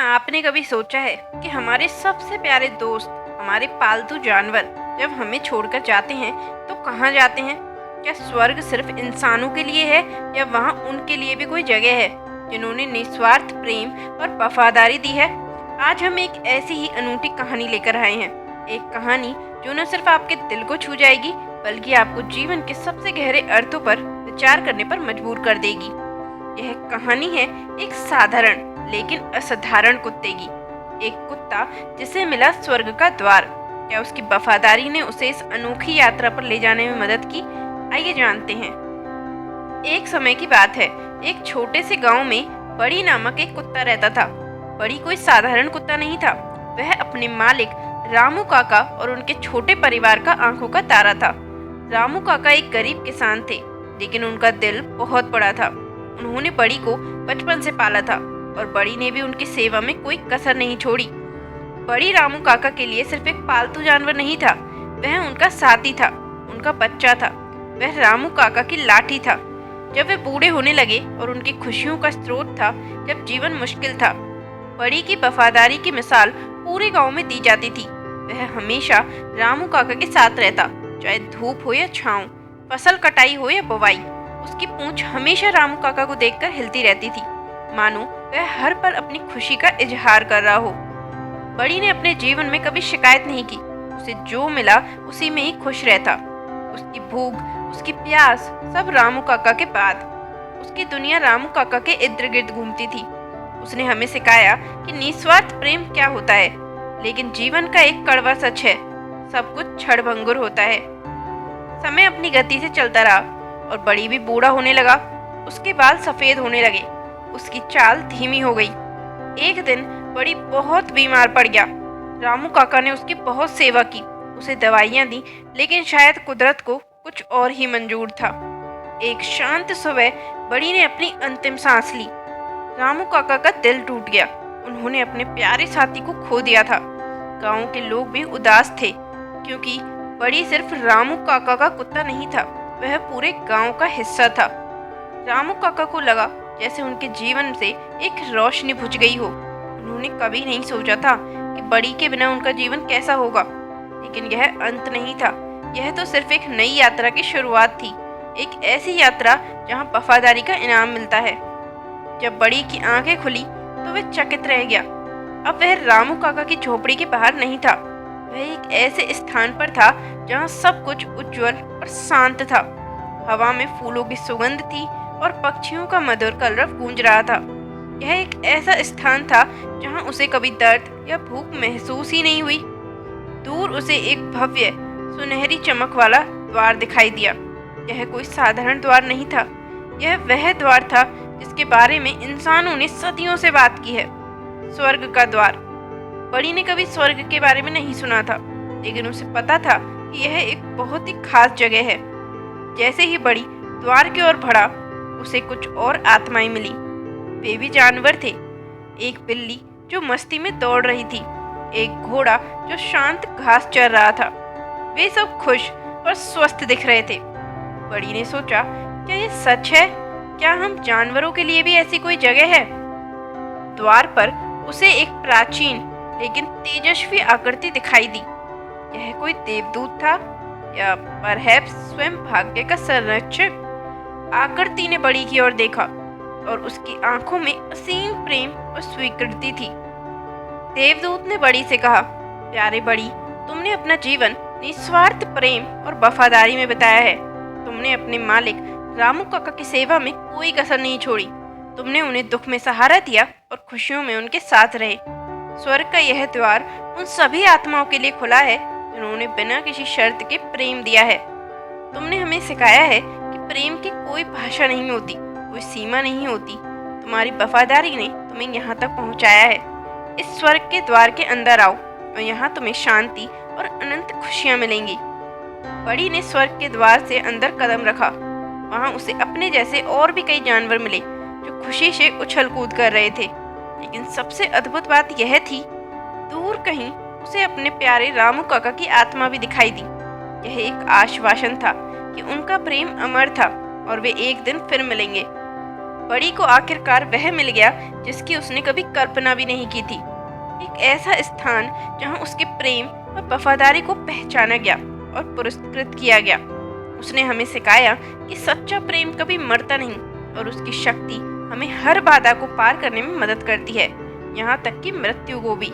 क्या आपने कभी सोचा है कि हमारे सबसे प्यारे दोस्त, हमारे पालतू जानवर जब हमें छोड़कर जाते हैं तो कहाँ जाते हैं? क्या स्वर्ग सिर्फ इंसानों के लिए है या वहाँ उनके लिए भी कोई जगह है जिन्होंने निस्वार्थ प्रेम और वफादारी दी है? आज हम एक ऐसी ही अनूठी कहानी लेकर आए हैं। एक कहानी जो न सिर्फ आपके दिल को छू जाएगी बल्कि आपको जीवन के सबसे गहरे अर्थों पर विचार करने पर मजबूर कर देगी। यह कहानी है एक साधारण लेकिन असाधारण कुत्ते की। एक कुत्ता जिसे मिला स्वर्ग का द्वार। क्या उसकी वफादारी ने उसे इस अनोखी यात्रा पर ले जाने में मदद की? आइए जानते हैं। एक समय की बात है, एक छोटे से गांव में बड़ी नामक एक कुत्ता रहता था। बड़ी कोई साधारण कुत्ता नहीं था। वह अपने मालिक रामू काका और उनके छोटे परिवार का आंखों का तारा था। रामू काका एक गरीब किसान थे, लेकिन उनका दिल बहुत बड़ा था। उन्होंने बड़ी को बचपन से पाला था और बड़ी ने भी उनकी सेवा में कोई कसर नहीं छोड़ी। बड़ी रामू काका के लिए सिर्फ एक पालतू जानवर नहीं था, वह उनका साथी था, उनका बच्चा था। वह रामू काका की लाठी था जब वे बूढ़े होने लगे और उनकी खुशियों का स्रोत था जब जीवन मुश्किल था। बड़ी की वफादारी की मिसाल पूरे गांव में दी जाती थी। वह हमेशा रामू काका के साथ रहता, चाहे धूप हो या छांव, फसल कटाई हो या बुवाई। उसकी पूंछ हमेशा रामू काका को देखकर हिलती रहती थी, मानो वह हर पल अपनी खुशी का इजहार कर रहा हो। बड़ी ने अपने जीवन में कभी शिकायत नहीं की। उसे जो मिला उसी में ही खुश रहता। उसकी भूख, उसकी प्यास सब रामू काका के बाद। उसकी दुनिया रामू काका के इर्द गिर्द घूमती थी। उसने हमें सिखाया कि निस्वार्थ प्रेम क्या होता है, लेकिन जीवन का एक कड़वा सच है, सब कुछ क्षणभंगुर होता है। समय अपनी गति से चलता रहा और बड़ी भी बूढ़ा होने लगा। उसके बाल सफेद होने लगे, उसकी चाल धीमी हो गई। एक दिन बड़ी बहुत बीमार पड़ गया। रामू काका ने उसकी बहुत सेवा की, उसे दवाइयाँ दी, लेकिन शायद कुदरत को कुछ और ही मंजूर था। एक शांत सुबह बड़ी ने अपनी अंतिम सांस ली। रामू काका का दिल टूट गया। उन्होंने अपने प्यारे साथी को खो दिया था। गांव के लोग भी उदास थे, क्योंकि बड़ी सिर्फ रामू काका का कुत्ता नहीं था, वह पूरे गांव का हिस्सा था। रामू काका को लगा जैसे उनके जीवन से एक रोशनी बुझ गई हो। उन्होंने कभी नहीं सोचा था कि बड़ी के बिना उनका जीवन कैसा होगा, लेकिन यह अंत नहीं था। यह तो सिर्फ एक नई यात्रा की शुरुआत थी, एक ऐसी यात्रा जहां वफादारी का इनाम मिलता है। जब बड़ी की आंखें खुली तो वह चकित रह गया। अब वह रामू काका की झोपड़ी के बाहर नहीं था, वह एक ऐसे स्थान पर था जहां सब कुछ उज्जवल और शांत था। हवा में फूलों की सुगंध थी और पक्षियों का मधुर कलरव गूंज रहा था। यह एक ऐसा स्थान था जहां उसे कभी दर्द या भूख महसूस ही नहीं हुई। दूर उसे एक भव्य सुनहरी चमक वाला द्वार दिखाई दिया। यह कोई साधारण द्वार नहीं था, यह वह द्वार था जिसके बारे में इंसानों ने सदियों से बात की है, स्वर्ग का द्वार। बड़ी ने कभी स्वर्ग के बारे में नहीं सुना था, लेकिन उसे पता था कि यह एक बहुत ही खास जगह है। जैसे ही बड़ी द्वार की ओर बढ़ा, उसे कुछ और आत्माएं मिली। वे भी जानवर थे। एक बिल्ली जो मस्ती में दौड़ रही थी, एक घोड़ा जो शांत घास चर रहा था। वे सब खुश और स्वस्थ दिख रहे थे। बड़ी ने सोचा, क्या यह सच है? क्या हम जानवरों के लिए भी ऐसी कोई जगह है? द्वार पर उसे एक प्राचीन लेकिन तेजस्वी आकृति दिखाई दी। यह कोई देवदूत था या परहैप्स स्वयं भाग्य का संरक्षक। आकृति ने बड़ी की ओर देखा और उसकी आंखों में असीम प्रेम और स्वीकृति थी। देवदूत ने बड़ी से कहा, प्यारे बड़ी, तुमने अपना जीवन निस्वार्थ प्रेम और वफादारी में बिताया है। तुमने अपने मालिक रामू काका की सेवा में कोई कसर नहीं छोड़ी। तुमने उन्हें दुख में सहारा दिया और खुशियों में उनके साथ रहे। स्वर्ग का यह द्वार उन सभी आत्माओं के लिए खुला है जिन्होंने बिना किसी शर्त के प्रेम दिया है। तुमने हमें सिखाया है कि प्रेम की कोई भाषा नहीं होती, कोई सीमा नहीं होती। तुम्हारी वफादारी ने तुम्हें यहाँ तक पहुँचाया है। इस स्वर्ग के द्वार के अंदर आओ और यहाँ तुम्हें शांति और अनंत खुशियाँ मिलेंगी। बड़ी ने स्वर्ग के द्वार से अंदर कदम रखा। वहाँ उसे अपने जैसे और भी कई जानवर मिले जो खुशी से उछल कूद कर रहे थे। लेकिन सबसे अद्भुत बात यह थी, दूर कहीं उसे अपने प्यारे रामू काका की आत्मा भी दिखाई दी। यह एक आश्वासन था कि उनका प्रेम अमर था और वे एक दिन फिर मिलेंगे। बड़ी को आखिरकार वह मिल गया जिसकी उसने कभी कल्पना भी नहीं की थी। एक ऐसा स्थान जहां उसके प्रेम और वफादारी को पहचाना गया और पुरस्कृत किया गया। उसने हमें सिखाया कि सच्चा प्रेम कभी मरता नहीं और उसकी शक्ति हमें हर बाधा को पार करने में मदद करती है, यहाँ तक कि मृत्यु को भी।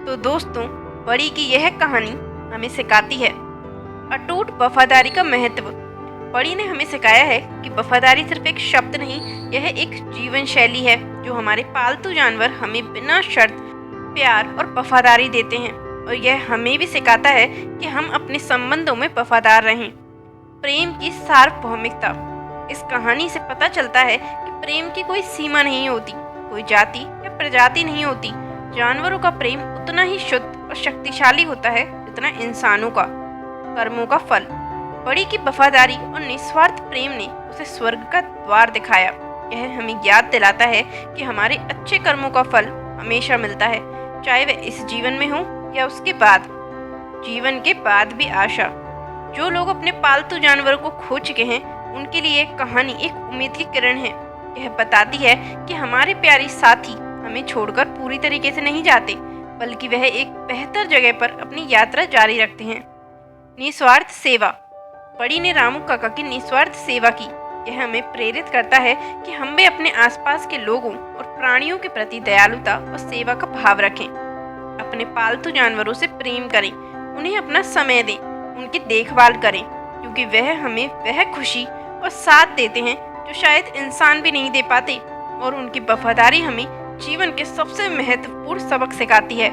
तो दोस्तों, बड़ी की यह कहानी हमें सिखाती है अटूट वफादारी का महत्व। बड़ी ने हमें सिखाया है कि वफादारी सिर्फ एक शब्द नहीं, यह एक जीवन शैली है जो हमारे पालतू जानवर हमें बिना शर्त प्यार और वफादारी देते हैं, और यह हमें भी सिखाता है कि हम अपने संबंधों में वफादार रहें। प्रेम की सार्वभौमिकता। इस कहानी से पता चलता है कि प्रेम की कोई सीमा नहीं होती, कोई जाति या प्रजाति नहीं होती। जानवरों का प्रेम उतना ही शुद्ध और शक्तिशाली होता है जितना इंसानों का कर्मों का फल। बड़ी की वफादारी और निस्वार्थ प्रेम ने उसे स्वर्ग का द्वार दिखाया। यह हमें याद दिलाता है कि हमारे अच्छे कर्मों का फल हमेशा मिलता है, चाहे वह इस जीवन में हो या उसके बाद। जीवन के बाद भी आशा। जो लोग अपने पालतू जानवरों को खो चुके हैं, उनके लिए एक कहानी एक उम्मीद की किरण है। यह बताती है कि हमारे प्यारे साथी हमें छोड़कर पूरी तरीके से नहीं जाते, बल्कि वह एक बेहतर जगह पर अपनी यात्रा जारी रखते हैं। निस्वार्थ सेवा। बड़ी ने रामू काका की निस्वार्थ सेवा की। यह हमें प्रेरित करता है कि हम भी अपने आसपास के लोगों और प्राणियों के प्रति दयालुता और सेवा का भाव रखें। अपने पालतू जानवरों से प्रेम करें, उन्हें अपना समय दें, उनकी देखभाल करें, क्योंकि वह हमें वह खुशी और साथ देते हैं जो शायद इंसान भी नहीं दे पाते, और उनकी वफादारी हमें जीवन के सबसे महत्वपूर्ण सबक सिखाती है।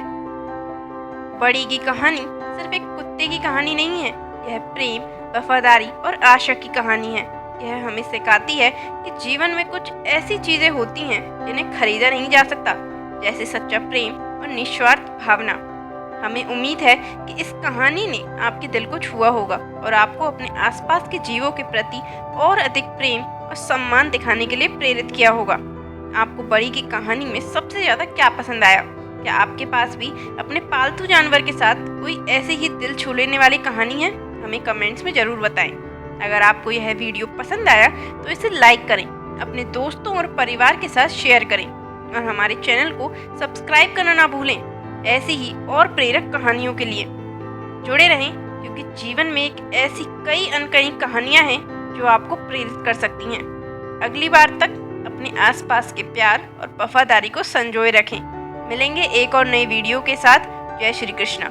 बड़ी की कहानी सिर्फ एक कुत्ते की कहानी नहीं है, यह प्रेम, वफादारी और आशा की कहानी है। यह हमें सिखाती है कि जीवन में कुछ ऐसी चीजें होती हैं जिन्हें खरीदा नहीं जा सकता, जैसे सच्चा प्रेम और निस्वार्थ भावना। हमें उम्मीद है कि इस कहानी ने आपके दिल को छुआ होगा और आपको अपने आसपास के जीवों के प्रति और अधिक प्रेम और सम्मान दिखाने के लिए प्रेरित किया होगा। आपको बड़ी की कहानी में सबसे ज़्यादा क्या पसंद आया? क्या आपके पास भी अपने पालतू जानवर के साथ कोई ऐसी ही दिल छू लेने वाली कहानी है? हमें कमेंट्स में ज़रूर बताएं। अगर आपको यह वीडियो पसंद आया तो इसे लाइक करें, अपने दोस्तों और परिवार के साथ शेयर करें, और हमारे चैनल को सब्सक्राइब करना ना भूलें। ऐसी ही और प्रेरक कहानियों के लिए जुड़े रहें, क्योंकि जीवन में एक ऐसी कई अनकही कहानियां हैं जो आपको प्रेरित कर सकती हैं। अगली बार तक अपने आसपास के प्यार और वफादारी को संजोए रखें। मिलेंगे एक और नई वीडियो के साथ। जय श्री कृष्ण।